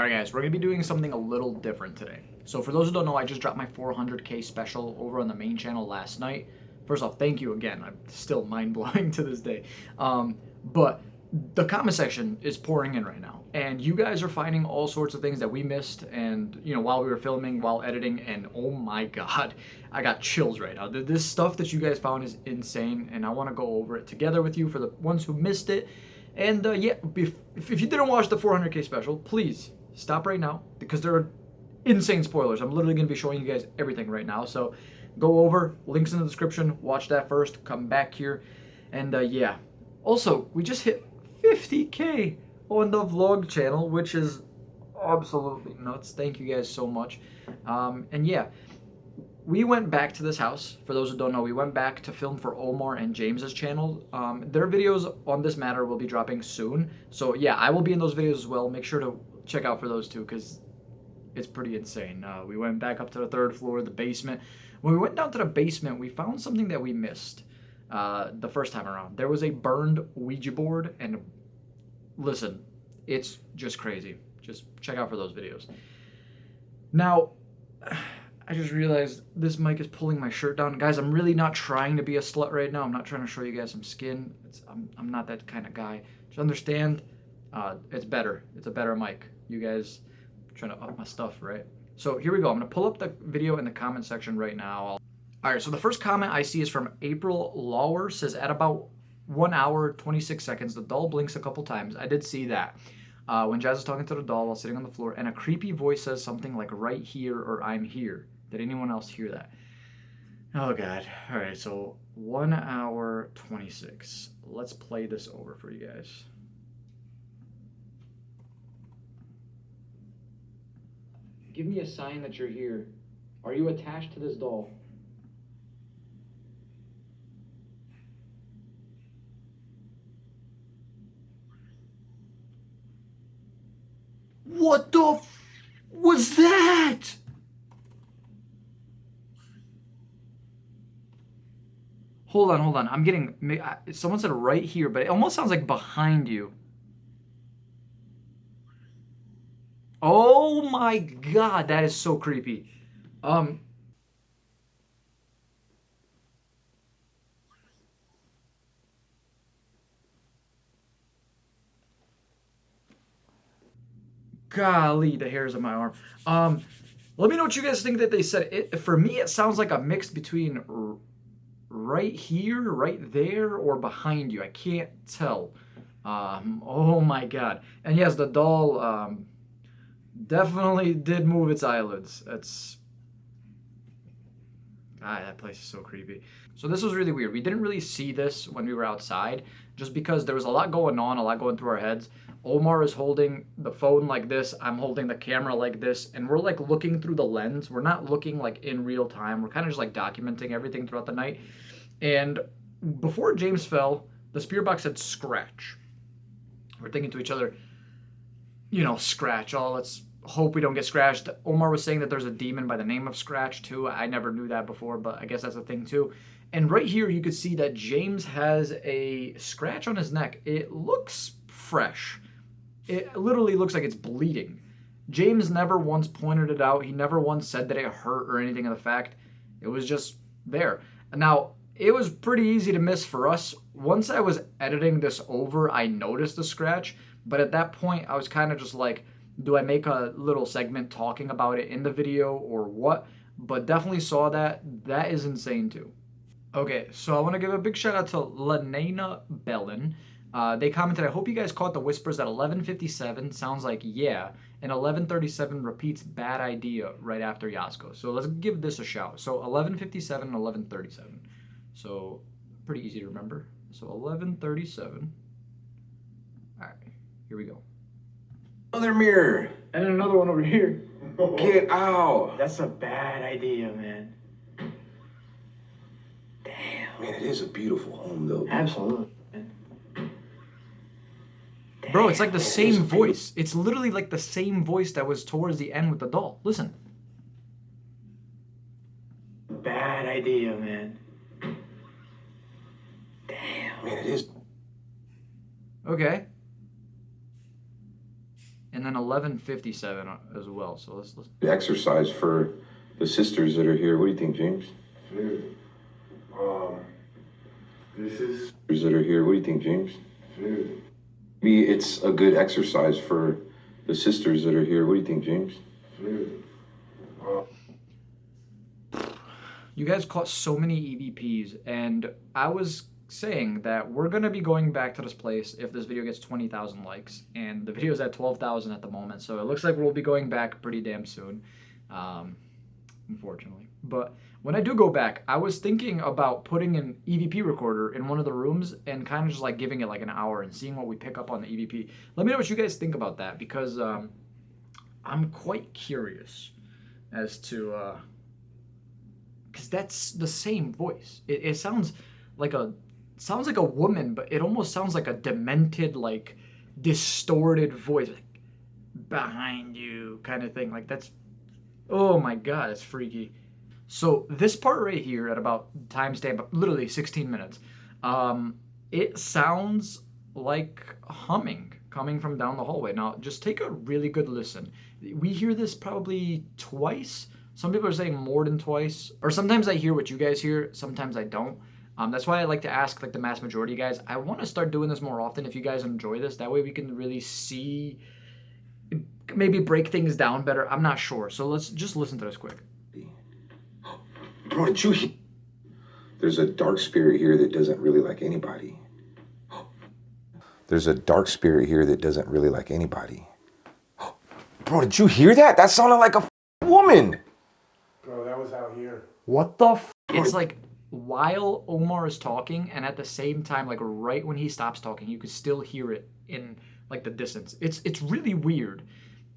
Alright guys, we're going to be doing something a little different today. So for those who don't know, I just dropped my 400k special over on the main channel last night. First off, thank you again. I'm still mind-blowing to this day. But the comment section is pouring in right now. And you guys are finding all sorts of things that we missed and, you know, while we were filming, while editing, and oh my god, I got chills right now. This stuff that you guys found is insane, and I want to go over it together with you for the ones who missed it. And yeah, if you didn't watch the 400k special, please stop right now because there are insane spoilers. I'm literally going to be showing you guys everything right now. So go over, links in the description, watch that first, come back here. And yeah, also, we just hit 50k on the vlog channel, which is absolutely nuts. Thank you guys so much. And yeah, we went back to this house. For those who don't know, we went back to film for Omar and James's channel. Their videos on this matter will be dropping soon. So yeah, I will be in those videos as well. Make sure to check out for those two because it's pretty insane. We went back up to the third floor, the basement. When we went down to the basement, we found something that we missed the first time around. There was a burned Ouija board, and listen, it's just crazy. Just check out for those videos. Now, I just realized this mic is pulling my shirt down. Guys, I'm really not trying to be a slut right now. I'm not trying to show you guys some skin. I'm not that kind of guy. Just understand, it's better. It's a better mic. You guys are trying to up my stuff, right? So here we go. I'm going to pull up the video in the comment section right now. All right, so the first comment I see is from April Lauer. Says, at about 1 hour, 26 seconds, the doll blinks a couple times. I did see that. When Jazz is talking to the doll while sitting on the floor, and a creepy voice says something like, right here or I'm here. Did anyone else hear that? Oh, God. All right, so 1 hour, 26. Let's play this over for you guys. Give me a sign that you're here. Are you attached to this doll? What the was that? Hold on. I'm getting, someone said right here, but it almost sounds like behind you. Oh my god, that is so creepy. Golly, the hairs on my arm. Let me know what you guys think that they said. For me, it sounds like a mix between right here, right there, or behind you. I can't tell. Oh my god. And yes, the doll definitely did move its eyelids. That place is so creepy. So this was really weird. We didn't really see this when we were outside, just because there was a lot going on, a lot going through our heads. Omar is holding the phone like this, I'm holding the camera like this, and we're like looking through the lens. We're not looking like in real time. We're kind of just like documenting everything throughout the night. And before James fell, the spirit box said scratch. We're thinking to each other, you know, scratch. Oh, let's hope we don't get scratched. Omar was saying that there's a demon by the name of Scratch too. I never knew that before, but I guess that's a thing too. And right here you could see that James has a scratch on his neck. It looks fresh. It literally looks like it's bleeding. James never once pointed it out. He never once said that it hurt or anything of the fact. It was just there. Now, it was pretty easy to miss for us. Once I was editing this over, I noticed the scratch. But at that point, I was kind of just like, do I make a little segment talking about it in the video or what? But definitely saw that. That is insane too. Okay, so I want to give a big shout out to Lanena Bellin. They commented, I hope you guys caught the whispers at 11:57. Sounds like yeah. And 11:37 repeats bad idea right after Jasko. So let's give this a shout. So 11:57 and 11:37. So pretty easy to remember. So 11:37. All right, here we go. Another mirror. And another one over here. Get out. That's a bad idea, man. Damn. Man, it is a beautiful home, though. Absolutely. Bro, it's like the same voice. It's literally like the same voice that was towards the end with the doll. Listen. Bad idea, man. Damn. Man, it is. Okay. and then 11:57 as well. So let's. The exercise for the sisters that are here. What do you think, James? Dude, this is... That are here. What do you think, James? Dude. Maybe it's a good exercise for the sisters that are here. What do you think, James? Dude. You guys caught so many EVPs, and I was saying that we're going to be going back to this place if this video gets 20,000 likes, and the video is at 12,000 at the moment, so it looks like we'll be going back pretty damn soon, unfortunately. But when I do go back, I was thinking about putting an EVP recorder in one of the rooms and kind of just like giving it like an hour and seeing what we pick up on the EVP. Let me know what you guys think about that, because I'm quite curious as to... because that's the same voice. It sounds like a woman, but it almost sounds like a demented, like distorted voice, like behind you kind of thing. Like that's, oh my god, it's freaky. So this part right here at about timestamp, literally 16 minutes, it sounds like humming coming from down the hallway. Now just take a really good listen. We hear this probably twice. Some people are saying more than twice, or sometimes I hear what you guys hear, sometimes I don't. That's why I like to ask like the mass majority of you guys. I want to start doing this more often if you guys enjoy this. That way we can really see, maybe break things down better. I'm not sure. So let's just listen to this quick. Bro, did you hear? There's a dark spirit here that doesn't really like anybody. There's a dark spirit here that doesn't really like anybody. Bro, did you hear that? That sounded like a woman. Bro, that was out here. What the f? It's like while Omar is talking, and at the same time, like right when he stops talking, you can still hear it in like the distance. It's really weird,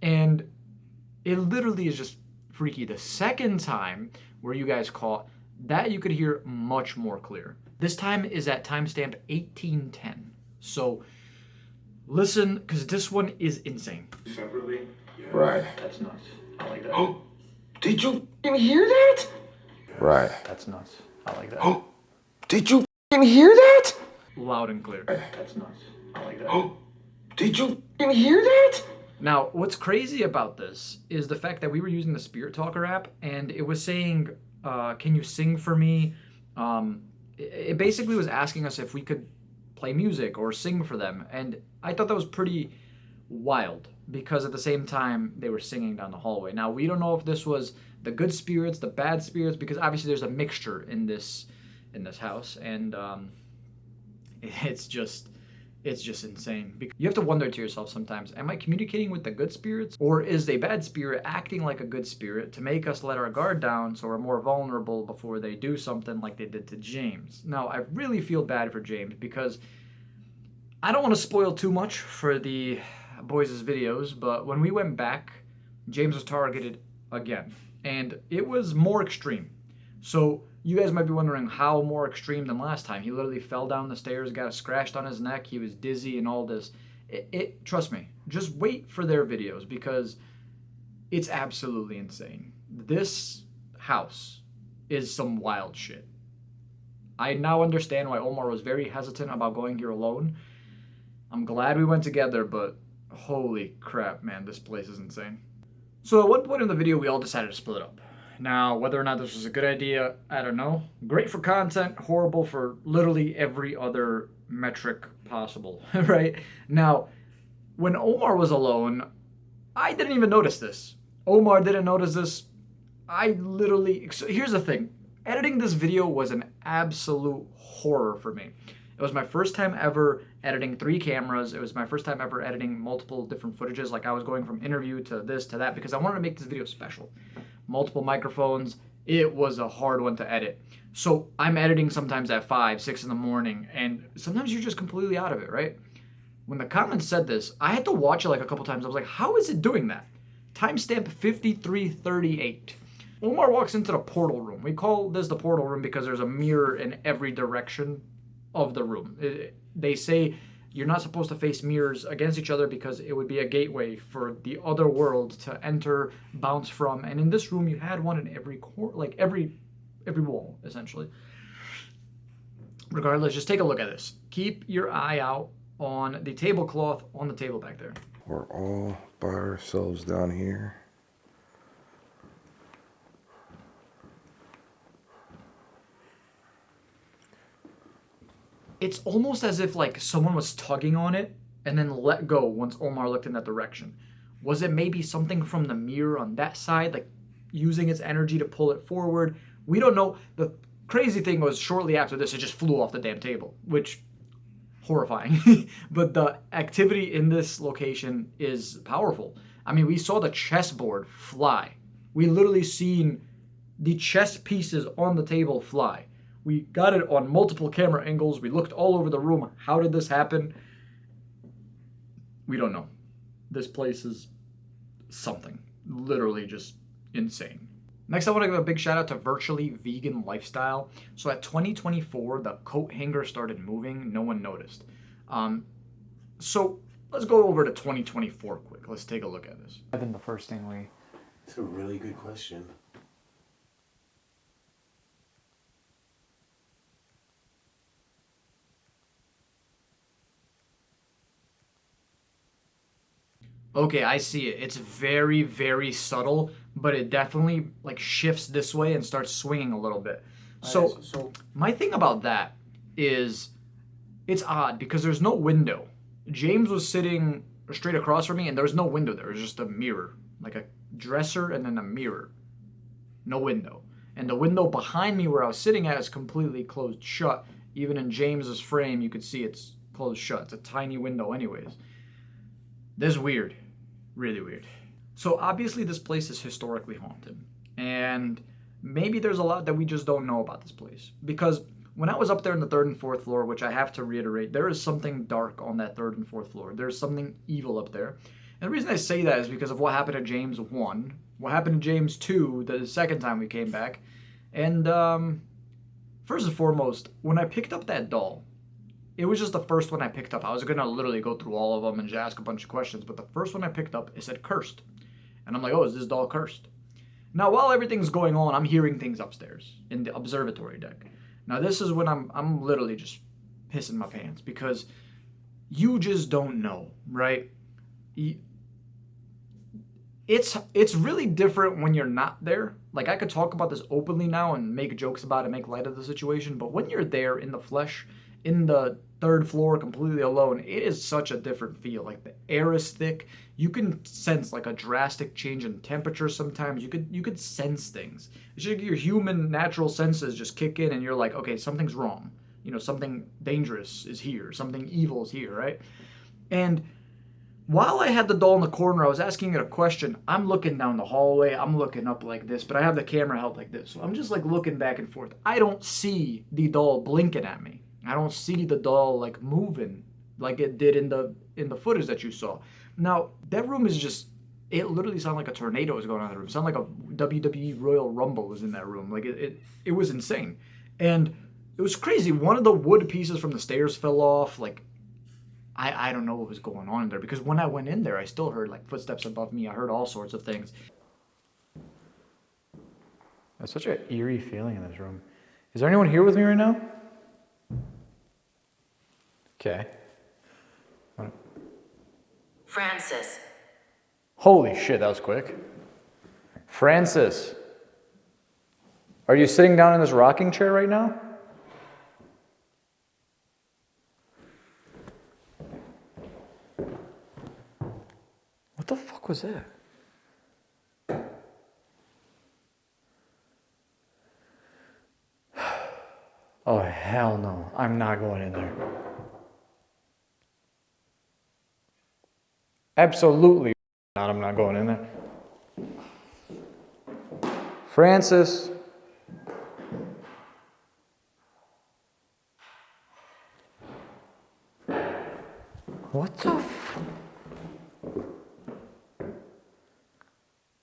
and it literally is just freaky. The second time where you guys caught that, you could hear much more clear. This time is at timestamp 1810. So listen, because this one is insane. Separately? Yeah. Right. That's nuts. I like that. Oh, did you hear that? Right. That's nuts. I like that. Oh, did you hear that? Loud and clear. That's nuts. I like that. Oh, did you hear that? Now, what's crazy about this is the fact that we were using the Spirit Talker app, and it was saying, can you sing for me? It basically was asking us if we could play music or sing for them, and I thought that was pretty wild, because at the same time they were singing down the hallway. Now we don't know if this was the good spirits, the bad spirits, because obviously there's a mixture in this house, and it's just insane. You have to wonder to yourself sometimes, am I communicating with the good spirits, or is a bad spirit acting like a good spirit to make us let our guard down so we're more vulnerable before they do something like they did to James? Now I really feel bad for James, because I don't want to spoil too much for the boys' videos, but when we went back, James was targeted again, and it was more extreme. So you guys might be wondering how more extreme than last time. He literally fell down the stairs, got scratched on his neck, he was dizzy and all this. Trust me, just wait for their videos, because it's absolutely insane. This house is some wild shit. I now understand why Omar was very hesitant about going here alone. I'm glad we went together, but holy crap, man, this place is insane. So at one point in the video, we all decided to split up. Now, whether or not this was a good idea, I don't know. Great for content, horrible for literally every other metric possible, right? Now, when Omar was alone, I didn't even notice this. Omar didn't notice this. So here's the thing. Editing this video was an absolute horror for me. It was my first time ever editing 3 cameras. It was my first time ever editing multiple different footages. Like I was going from interview to this to that, because I wanted to make this video special. Multiple microphones. It was a hard one to edit. So I'm editing sometimes at 5, 6 in the morning, and sometimes you're just completely out of it, right? When the comments said this, I had to watch it like a couple times. I was like, how is it doing that? Timestamp 53:38. Omar walks into the portal room. We call this the portal room because there's a mirror in every direction of the room. They say you're not supposed to face mirrors against each other because it would be a gateway for the other world to enter, bounce from. And in this room, you had one in every corner, like every wall, essentially. Regardless, just take a look at this. Keep your eye out on the tablecloth on the table back there. We're all by ourselves down here. It's almost as if like someone was tugging on it and then let go once Omar looked in that direction. Was it maybe something from the mirror on that side, like using its energy to pull it forward? We don't know. The crazy thing was shortly after this, it just flew off the damn table, which horrifying. But the activity in this location is powerful. I mean, we saw the chessboard fly. We literally seen the chess pieces on the table fly. We got it on multiple camera angles. We looked all over the room. How did this happen? We don't know. This place is something. Literally just insane. Next, I want to give a big shout out to Virtually Vegan Lifestyle. So at 2024, the coat hanger started moving. No one noticed. So let's go over to 2024 quick. Let's take a look at this. I think the first thing we... It's a really good question. Okay, I see it. It's very, very subtle, but it definitely like shifts this way and starts swinging a little bit. So my thing about that is it's odd because there's no window. James was sitting straight across from me and there was no window there. It was just a mirror, like a dresser and then a mirror. No window. And the window behind me where I was sitting at is completely closed shut. Even in James's frame, you could see it's closed shut. It's a tiny window anyways. This is weird. Really weird. So obviously this place is historically haunted. And maybe there's a lot that we just don't know about this place. Because when I was up there in the 3rd and 4th floor, which I have to reiterate, there is something dark on that 3rd and 4th floor. There's something evil up there. And the reason I say that is because of what happened to James 1, what happened to James 2, the second time we came back. And first and foremost, when I picked up that doll, it was just the first one I picked up. I was going to literally go through all of them and just ask a bunch of questions. But the first one I picked up, it said cursed. And I'm like, oh, is this doll cursed? Now, while everything's going on, I'm hearing things upstairs in the observatory deck. Now, this is when I'm literally just pissing my pants. Because you just don't know, right? It's really different when you're not there. Like, I could talk about this openly now and make jokes about it, make light of the situation. But when you're there in the flesh, in the 3rd floor completely alone, it is such a different feel. Like the air is thick. You can sense like a drastic change in temperature sometimes. You could sense things. It's just your human natural senses just kick in and you're like, okay, something's wrong. You know, something dangerous is here. Something evil is here, right? And while I had the doll in the corner, I was asking it a question. I'm looking down the hallway. I'm looking up like this, but I have the camera held like this. So I'm just like looking back and forth. I don't see the doll blinking at me. I don't see the doll like moving like it did in the footage that you saw. Now, that room is just, it literally sounded like a tornado was going on in the room. It sounded like a WWE Royal Rumble was in that room. Like it was insane. And it was crazy. One of the wood pieces from the stairs fell off. Like, I don't know what was going on in there because when I went in there, I still heard like footsteps above me. I heard all sorts of things. There's such an eerie feeling in this room. Is there anyone here with me right now? Okay. Francis. Holy shit, that was quick. Francis. Are you sitting down in this rocking chair right now? What the fuck was that? Oh, hell no. I'm not going in there. Absolutely not. I'm not going in there. Francis. What the f...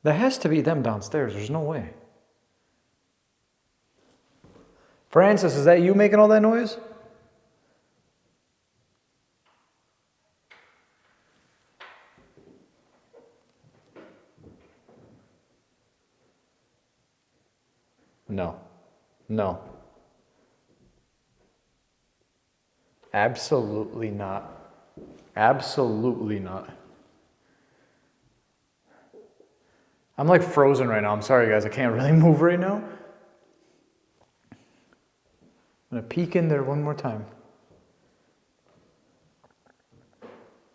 That has to be them downstairs. There's no way. Francis, is that you making all that noise? No. No. Absolutely not. Absolutely not. I'm like frozen right now. I'm sorry, guys. I can't really move right now. I'm gonna peek in there one more time.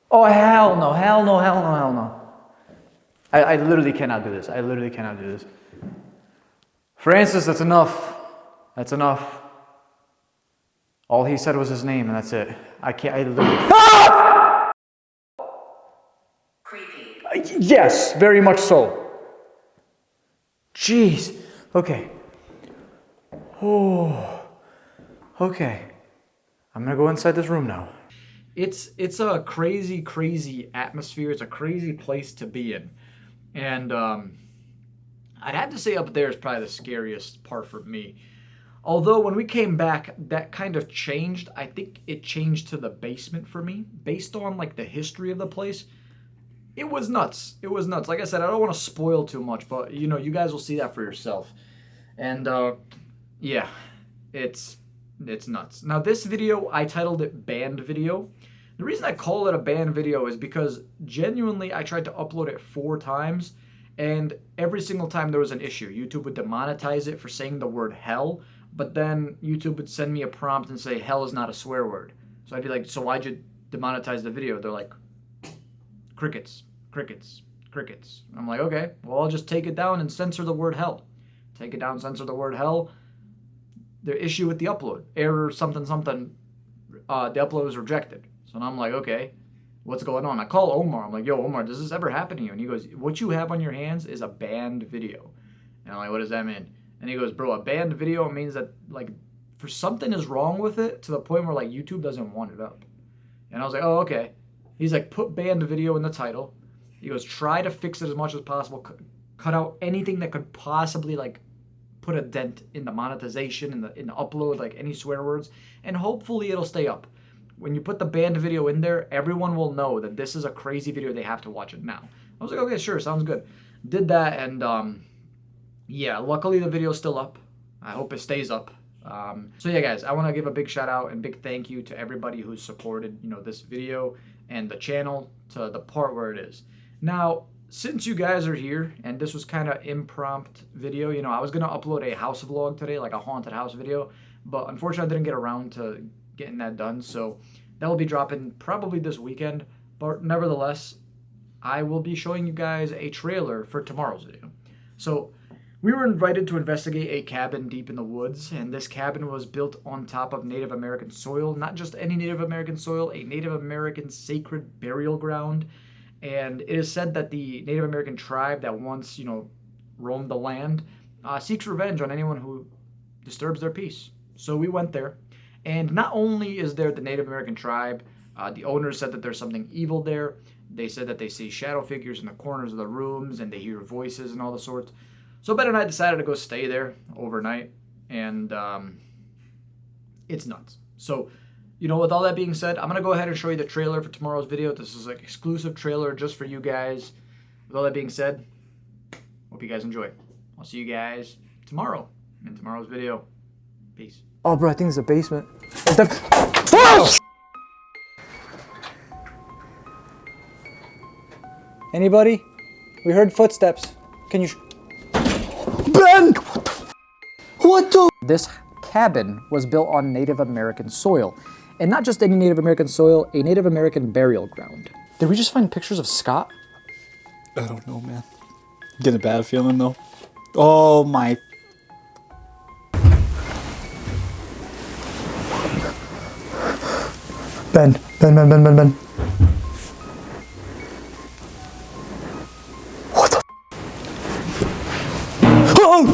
Oh, hell no, hell no, hell no, hell no. I literally cannot do this. I literally cannot do this. Francis, that's enough. That's enough. All he said was his name, and that's it. I can't, I literally... Ah! Creepy. Yes, very much so. Jeez. Okay. Oh. Okay. I'm gonna go inside this room now. It's a crazy, crazy atmosphere. It's a crazy place to be in. And I'd have to say up there is probably the scariest part for me. Although when we came back, that kind of changed. I think it changed to the basement for me. Based on like the history of the place. It was nuts. It was nuts. Like I said, I don't want to spoil too much, but you know, you guys will see that for yourself. And yeah, it's nuts. Now this video, I titled it Banned Video. The reason I call it a banned video is because genuinely I tried to upload it 4 times and every single time there was an issue. YouTube would demonetize it for saying the word hell, but then YouTube would send me a prompt and say hell is not a swear word. So I'd be like, so why'd you demonetize the video? They're like, crickets, crickets, crickets. I'm like, okay, well, I'll just take it down and censor the word hell. Take it down, censor the word hell. The issue with the upload, error something something, the upload was rejected. So now I'm like, okay, what's going on? I call Omar. I'm like, yo, Omar, does this ever happen to you? And he goes, what you have on your hands is a banned video. And I'm like, what does that mean? And he goes, bro, a banned video means that like for something is wrong with it to the point where like YouTube doesn't want it up. And I was like, oh, okay. He's like, put banned video in the title. He goes, try to fix it as much as possible. Cut out anything that could possibly like put a dent in the monetization, in the upload, like any swear words, and hopefully it'll stay up. When you put the banned video in there, everyone will know that this is a crazy video. They have to watch it now. I was like, okay, sure, sounds good. Did that, and yeah, luckily the video's still up. I hope it stays up. So yeah, guys, I want to give a big shout out and big thank you to everybody who's supported, you know, this video and the channel to the part where it is. Now, since you guys are here, and this was kind of impromptu video, you know, I was going to upload a house vlog today, like a haunted house video, but unfortunately I didn't get around to getting that done, so that will be dropping probably this weekend, but nevertheless, I will be showing you guys a trailer for tomorrow's video. So, we were invited to investigate a cabin deep in the woods, and this cabin was built on top of Native American soil, not just any Native American soil, a Native American sacred burial ground. And it is said that the Native American tribe that once, you know, roamed the land seeks revenge on anyone who disturbs their peace. So we went there. And not only is there the Native American tribe, the owners said that there's something evil there. They said that they see shadow figures in the corners of the rooms and they hear voices and all the sorts. So Ben and I decided to go stay there overnight. And it's nuts. So, you know, with all that being said, I'm going to go ahead and show you the trailer for tomorrow's video. This is like exclusive trailer just for you guys. With all that being said, hope you guys enjoy. I'll see you guys tomorrow in tomorrow's video. Peace. Oh, bro, I think it's a basement. Oh! Anybody? We heard footsteps. Can you... Ben! What the... This cabin was built on Native American soil. And not just any Native American soil, a Native American burial ground. Did we just find pictures of Scott? I don't know, man. I'm getting a bad feeling, though. Oh, my... Ben. What the... Oh!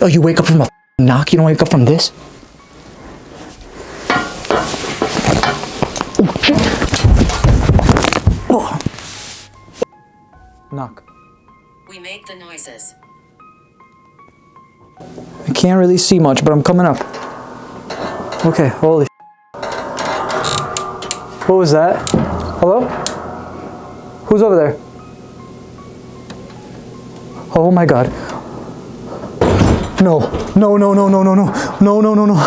Oh, you wake up from a knock? You don't wake up from this? Oh. Knock. We make the noises. I can't really see much, but I'm coming up. Okay, holy What was that? Hello? Who's over there? Oh my god. No.